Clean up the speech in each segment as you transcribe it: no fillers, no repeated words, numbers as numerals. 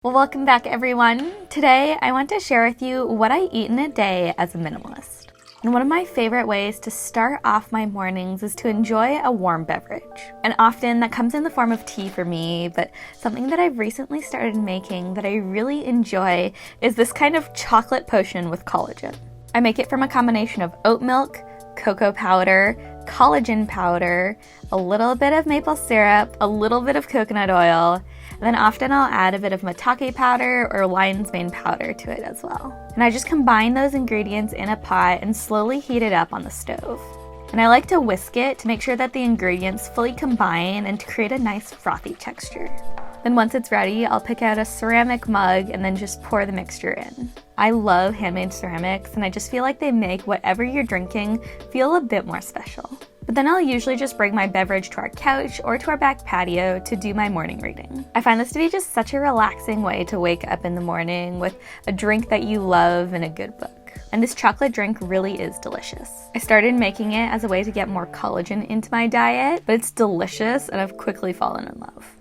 Well, welcome back everyone. Today I want to share with you what I eat in a day as a minimalist. And one of my favorite ways to start off my mornings is to enjoy a warm beverage. And often that comes in the form of tea for me, but something that I've recently started making that I really enjoy is this kind of chocolate potion with collagen. I make it from a combination of oat milk, cocoa powder, collagen powder, a little bit of maple syrup, a little bit of coconut oil, and then often I'll add a bit of maitake powder or lion's mane powder to it as well. And I just combine those ingredients in a pot and slowly heat it up on the stove. And I like to whisk it to make sure that the ingredients fully combine and to create a nice frothy texture. Then once it's ready, I'll pick out a ceramic mug and then just pour the mixture in. I love handmade ceramics and I just feel like they make whatever you're drinking feel a bit more special. But then I'll usually just bring my beverage to our couch or to our back patio to do my morning reading. I find this to be just such a relaxing way to wake up in the morning with a drink that you love and a good book. And this chocolate drink really is delicious. I started making it as a way to get more collagen into my diet, but it's delicious and I've quickly fallen in love.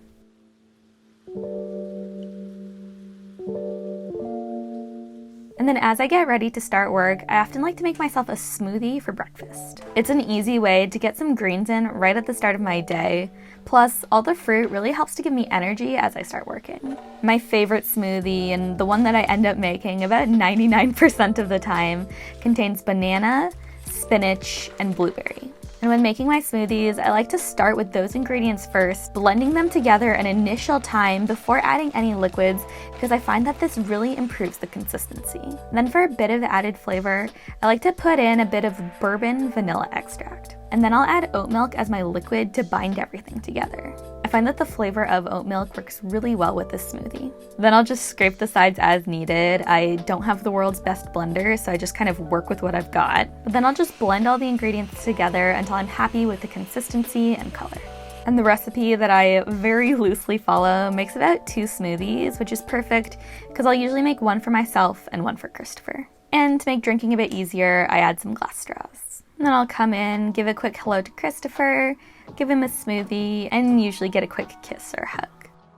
And then as I get ready to start work, I often like to make myself a smoothie for breakfast. It's an easy way to get some greens in right at the start of my day. Plus, all the fruit really helps to give me energy as I start working. My favorite smoothie, and the one that I end up making about 99% of the time, contains banana, spinach, and blueberry. And when making my smoothies, I like to start with those ingredients first, blending them together an initial time before adding any liquids because I find that this really improves the consistency. And then for a bit of added flavor, I like to put in a bit of bourbon vanilla extract. And then I'll add oat milk as my liquid to bind everything together. I find that the flavor of oat milk works really well with this smoothie. Then I'll just scrape the sides as needed. I don't have the world's best blender, so I just kind of work with what I've got. But then I'll just blend all the ingredients together until I'm happy with the consistency and color. And the recipe that I very loosely follow makes about 2 smoothies, which is perfect because I'll usually make one for myself and one for Christopher. And to make drinking a bit easier, I add some glass straws. And then I'll come in, give a quick hello to Christopher, give him a smoothie, and usually get a quick kiss or hug.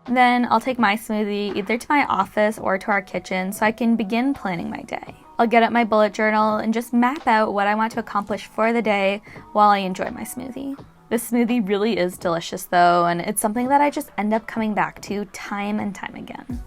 Then I'll take my smoothie either to my office or to our kitchen so I can begin planning my day. I'll get out my bullet journal and just map out what I want to accomplish for the day while I enjoy my smoothie. This smoothie really is delicious though, and it's something that I just end up coming back to time and time again.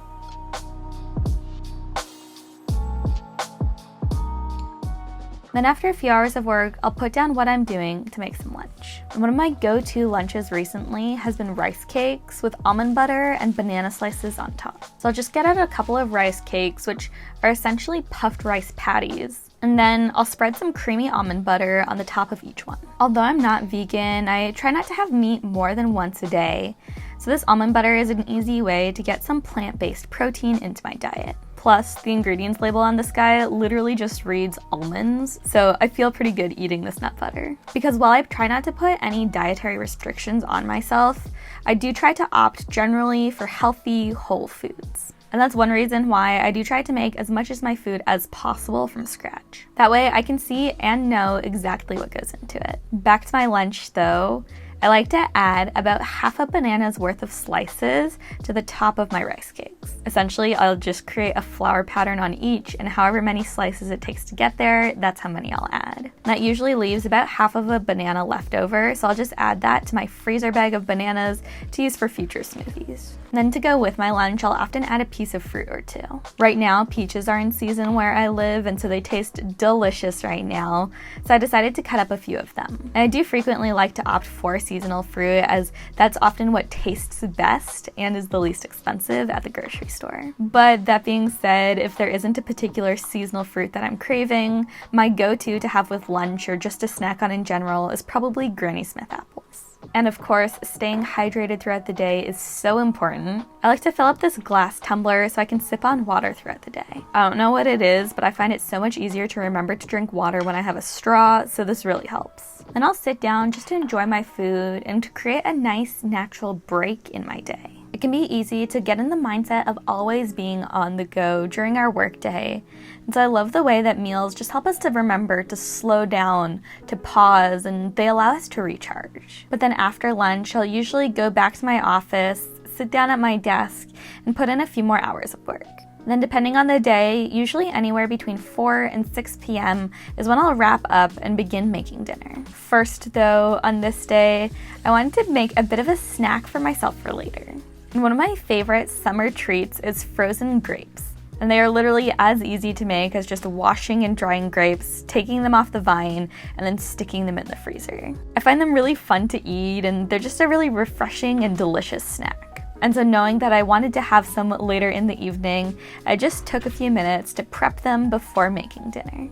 Then after a few hours of work, I'll put down what I'm doing to make some lunch. And one of my go-to lunches recently has been rice cakes with almond butter and banana slices on top. So I'll just get out a couple of rice cakes, which are essentially puffed rice patties. And then I'll spread some creamy almond butter on the top of each one. Although I'm not vegan, I try not to have meat more than once a day. So this almond butter is an easy way to get some plant-based protein into my diet. Plus, the ingredients label on this guy literally just reads almonds, so I feel pretty good eating this nut butter. Because while I try not to put any dietary restrictions on myself, I do try to opt generally for healthy, whole foods. And that's one reason why I do try to make as much of my food as possible from scratch. That way I can see and know exactly what goes into it. Back to my lunch though, I like to add about half a banana's worth of slices to the top of my rice cakes. Essentially, I'll just create a flower pattern on each, and however many slices it takes to get there, that's how many I'll add. And that usually leaves about half of a banana left over, so I'll just add that to my freezer bag of bananas to use for future smoothies. And then to go with my lunch, I'll often add a piece of fruit or 2. Right now, peaches are in season where I live, and so they taste delicious right now, so I decided to cut up a few of them. And I do frequently like to opt for seasonal fruit as that's often what tastes best and is the least expensive at the grocery store. But that being said, if there isn't a particular seasonal fruit that I'm craving, my go-to to have with lunch or just to snack on in general is probably Granny Smith apples. And of course, staying hydrated throughout the day is so important. I like to fill up this glass tumbler so I can sip on water throughout the day. I don't know what it is, but I find it so much easier to remember to drink water when I have a straw, so this really helps. Then I'll sit down just to enjoy my food and to create a nice natural break in my day. It can be easy to get in the mindset of always being on the go during our workday, and so I love the way that meals just help us to remember to slow down, to pause, and they allow us to recharge. But then after lunch, I'll usually go back to my office, sit down at my desk, and put in a few more hours of work. Then depending on the day, usually anywhere between 4 and 6 p.m. is when I'll wrap up and begin making dinner. First though, on this day, I wanted to make a bit of a snack for myself for later. And one of my favorite summer treats is frozen grapes. And they are literally as easy to make as just washing and drying grapes, taking them off the vine, and then sticking them in the freezer. I find them really fun to eat, and they're just a really refreshing and delicious snack. And so knowing that I wanted to have some later in the evening, I just took a few minutes to prep them before making dinner.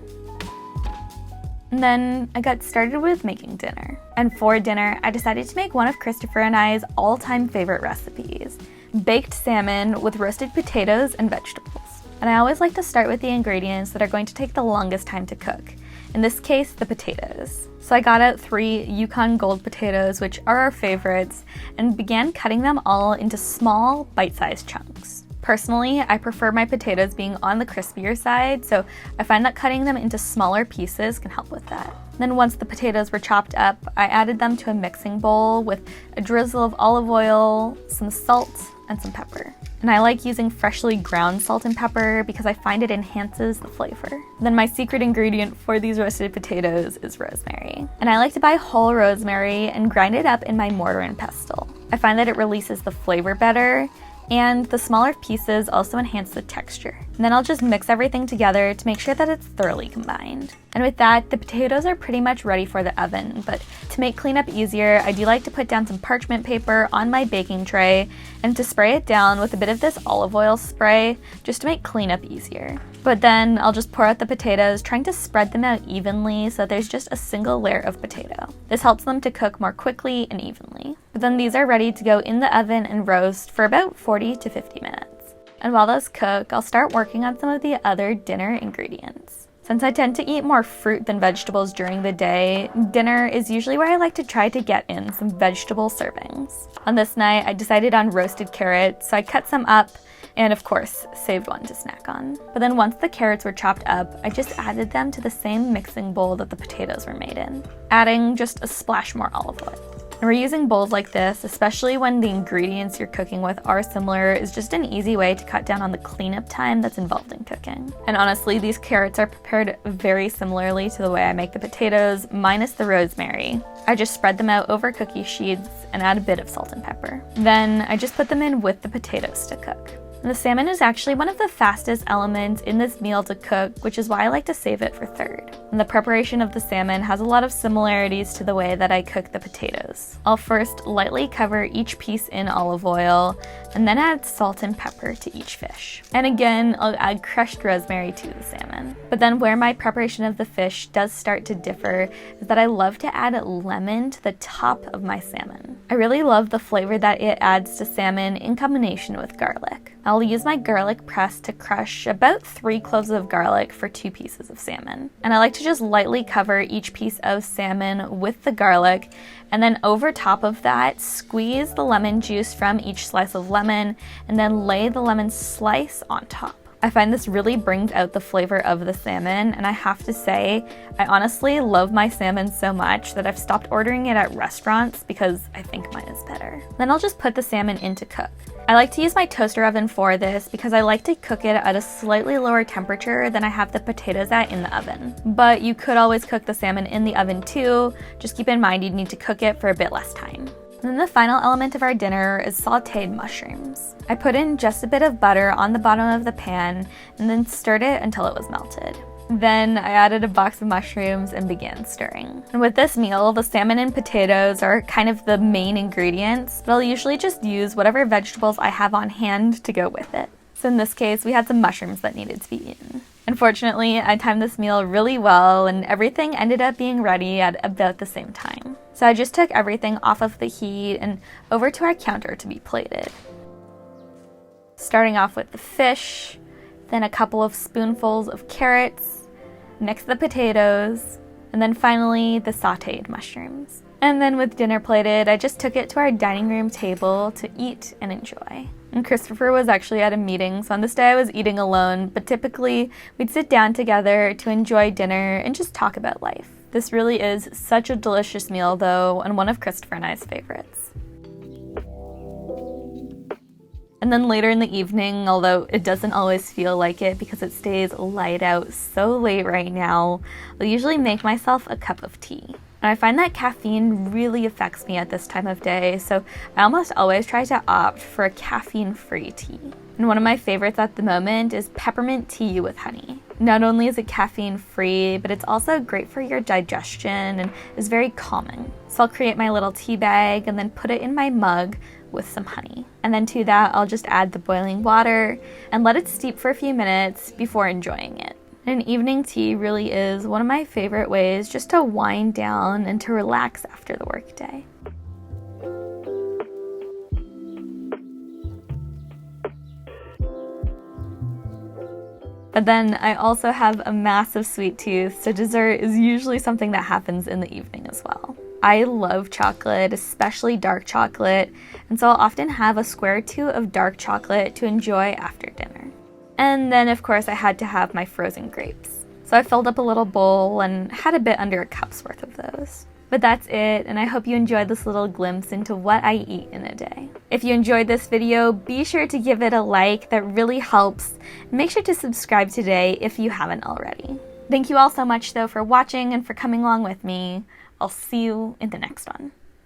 And then I got started with making dinner. And for dinner, I decided to make one of Christopher and I's all-time favorite recipes, baked salmon with roasted potatoes and vegetables. And I always like to start with the ingredients that are going to take the longest time to cook. In this case, the potatoes. So I got out 3 Yukon Gold potatoes, which are our favorites, and began cutting them all into small, bite-sized chunks. Personally, I prefer my potatoes being on the crispier side, so I find that cutting them into smaller pieces can help with that. Then once the potatoes were chopped up, I added them to a mixing bowl with a drizzle of olive oil, some salt, and some pepper. And I like using freshly ground salt and pepper because I find it enhances the flavor. Then my secret ingredient for these roasted potatoes is rosemary. And I like to buy whole rosemary and grind it up in my mortar and pestle. I find that it releases the flavor better, and the smaller pieces also enhance the texture. And then I'll just mix everything together to make sure that it's thoroughly combined. And with that, the potatoes are pretty much ready for the oven, but to make cleanup easier, I do like to put down some parchment paper on my baking tray and to spray it down with a bit of this olive oil spray just to make cleanup easier. But then I'll just pour out the potatoes, trying to spread them out evenly so there's just a single layer of potato. This helps them to cook more quickly and evenly. But then these are ready to go in the oven and roast for about 40 to 50 minutes. And while those cook, I'll start working on some of the other dinner ingredients. Since I tend to eat more fruit than vegetables during the day, dinner is usually where I like to try to get in some vegetable servings. On this night, I decided on roasted carrots, so I cut some up and of course, saved one to snack on. But then once the carrots were chopped up, I just added them to the same mixing bowl that the potatoes were made in, adding just a splash more olive oil. And reusing bowls like this, especially when the ingredients you're cooking with are similar, is just an easy way to cut down on the cleanup time that's involved in cooking. And honestly, these carrots are prepared very similarly to the way I make the potatoes, minus the rosemary. I just spread them out over cookie sheets and add a bit of salt and pepper. Then I just put them in with the potatoes to cook. And the salmon is actually one of the fastest elements in this meal to cook, which is why I like to save it for third. And the preparation of the salmon has a lot of similarities to the way that I cook the potatoes. I'll first lightly cover each piece in olive oil, and then add salt and pepper to each fish. And again, I'll add crushed rosemary to the salmon. But then where my preparation of the fish does start to differ is that I love to add lemon to the top of my salmon. I really love the flavor that it adds to salmon in combination with garlic. I'll use my garlic press to crush about 3 cloves of garlic for 2 pieces of salmon. And I like to just lightly cover each piece of salmon with the garlic, and then over top of that, squeeze the lemon juice from each slice of lemon, and then lay the lemon slice on top. I find this really brings out the flavor of the salmon, and I have to say, I honestly love my salmon so much that I've stopped ordering it at restaurants because I think mine is better. Then I'll just put the salmon in to cook. I like to use my toaster oven for this because I like to cook it at a slightly lower temperature than I have the potatoes at in the oven. But you could always cook the salmon in the oven too, just keep in mind you'd need to cook it for a bit less time. And then the final element of our dinner is sauteed mushrooms. I put in just a bit of butter on the bottom of the pan and then stirred it until it was melted. Then I added a box of mushrooms and began stirring. And with this meal, the salmon and potatoes are kind of the main ingredients, but I'll usually just use whatever vegetables I have on hand to go with it. So in this case, we had some mushrooms that needed to be eaten. Unfortunately, I timed this meal really well and everything ended up being ready at about the same time. So I just took everything off of the heat and over to our counter to be plated. Starting off with the fish, then a couple of spoonfuls of carrots, next the potatoes, and then finally the sauteed mushrooms. And then with dinner plated, I just took it to our dining room table to eat and enjoy. And Christopher was actually at a meeting, so on this day I was eating alone, but typically we'd sit down together to enjoy dinner and just talk about life. This really is such a delicious meal though, and one of Christopher and I's favorites. And then later in the evening, although it doesn't always feel like it because it stays light out so late right now, I'll usually make myself a cup of tea. And I find that caffeine really affects me at this time of day, so I almost always try to opt for a caffeine-free tea. And one of my favorites at the moment is peppermint tea with honey. Not only is it caffeine-free, but it's also great for your digestion and is very calming. So I'll create my little tea bag and then put it in my mug with some honey. And then to that, I'll just add the boiling water and let it steep for a few minutes before enjoying it. And evening tea really is one of my favorite ways just to wind down and to relax after the workday. But then I also have a massive sweet tooth, so dessert is usually something that happens in the evening as well. I love chocolate, especially dark chocolate, and so I'll often have a square or two of dark chocolate to enjoy after dinner. And then of course I had to have my frozen grapes. So I filled up a little bowl and had a bit under a cup's worth of those. But that's it, and I hope you enjoyed this little glimpse into what I eat in a day. If you enjoyed this video, be sure to give it a like, that really helps. And make sure to subscribe today if you haven't already. Thank you all so much though for watching and for coming along with me. I'll see you in the next one.